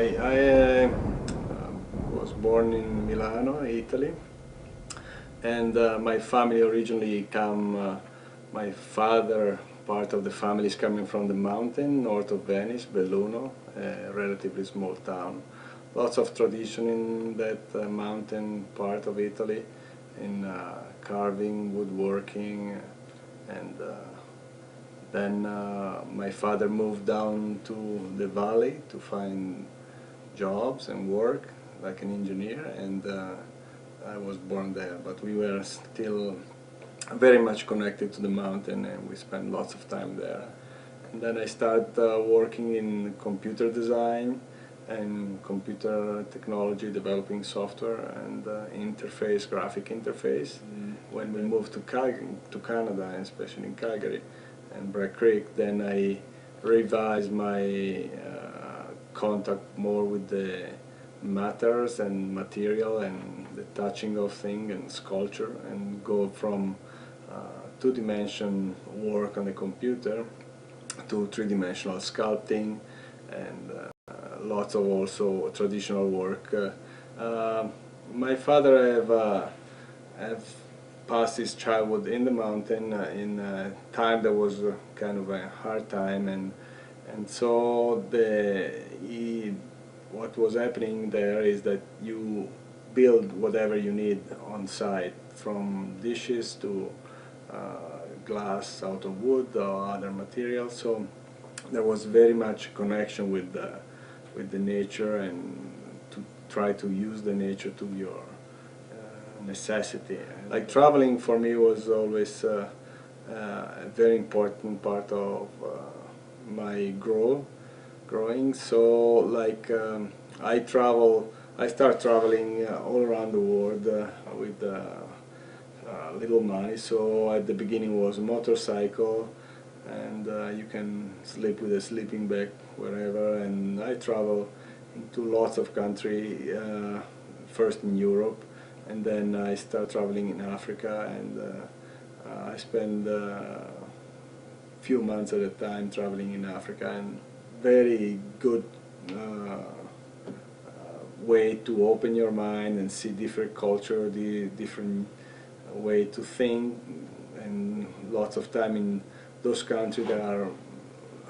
I was born in Milano, Italy, and my family originally my father, part of the family is coming from the mountain north of Venice, Belluno, a relatively small town. Lots of tradition in that mountain part of Italy, in carving, woodworking, and then my father moved down to the valley to find jobs and work like an engineer, and I was born there, but we were still very much connected to the mountain and we spent lots of time there. And then I started working in computer design and computer technology, developing software and graphic interface. When we moved to Canada, and especially in Calgary and Bragg Creek, then I revised my contact more with the matters and material and the touching of things and sculpture, and go from two-dimensional work on the computer to three-dimensional sculpting and lots of also traditional work. My father have passed his childhood in the mountain in a time that was kind of a hard time, and so what was happening there is that you build whatever you need on site, from dishes to glass out of wood or other materials. So there was very much connection with the nature, and to try to use the nature to your necessity. Like traveling for me was always a very important part of my growing. So like I start traveling all around the world with little money. So at the beginning was a motorcycle, and you can sleep with a sleeping bag wherever, and I travel into lots of countries, first in Europe, and then I start traveling in Africa, and I spend few months at a time traveling in Africa, and very good way to open your mind and see different culture, the different way to think, and lots of time in those countries there are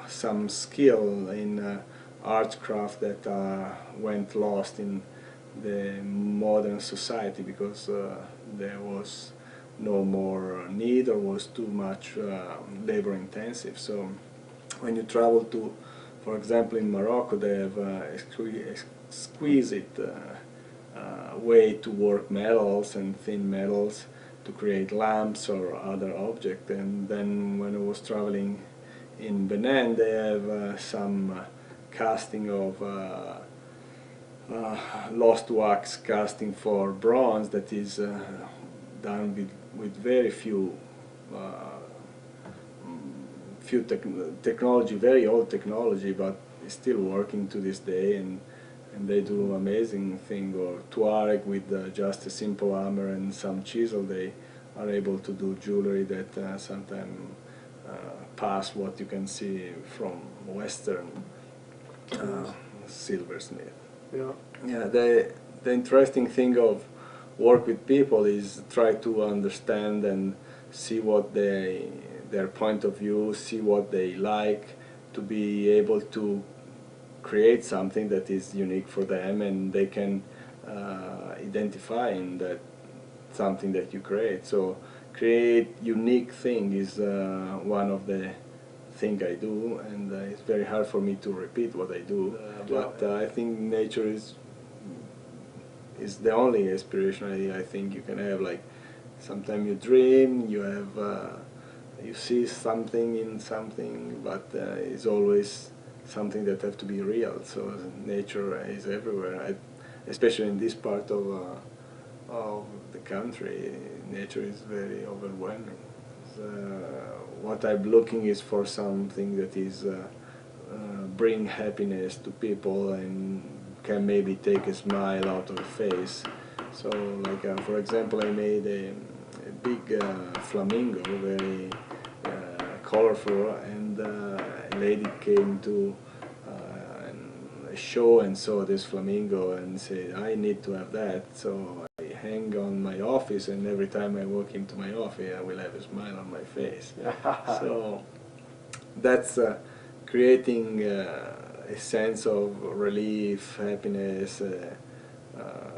some skill in art craft that went lost in the modern society because there was no more need, or was too much labor intensive. So when you travel to, for example, in Morocco, they have exquisite way to work metals and thin metals to create lamps or other objects. And then when I was traveling in Benin, they have some casting of lost wax casting for bronze that is done with very few technology, very old technology, but it's still working to this day, and they do amazing thing. Or Tuareg with just a simple hammer and some chisel, they are able to do jewelry that sometimes pass what you can see from Western silversmith. Yeah. Yeah, the interesting thing of work with people is try to understand and see what their point of view, see what they like, to be able to create something that is unique for them, and they can identify in that something that you create. So create unique thing is one of the thing I do, and it's very hard for me to repeat what I do, but I think nature is the only inspiration I think you can have. Like sometimes you dream, you have you see something in something, but it's always something that have to be real. So nature is everywhere, especially in this part of the country. Nature is very overwhelming. What I'm looking is for something that is bring happiness to people and can maybe take a smile out of the face. So like for example, I made a big flamingo, very colorful, and a lady came to and show and saw this flamingo and said, I need to have that. So I hang on my office, and every time I walk into my office I will have a smile on my face. So that's creating a sense of relief, happiness,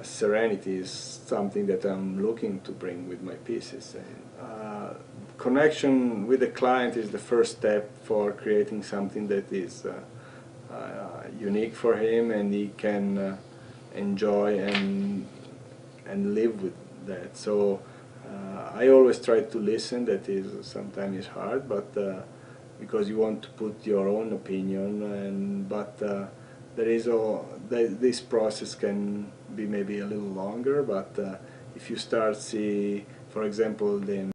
serenity is something that I'm looking to bring with my pieces. Connection with the client is the first step for creating something that is unique for him, and he can enjoy and live with that. So I always try to listen. That is sometimes hard, but because you want to put your own opinion, and but there is this process can be maybe a little longer. But if you start see, for example, the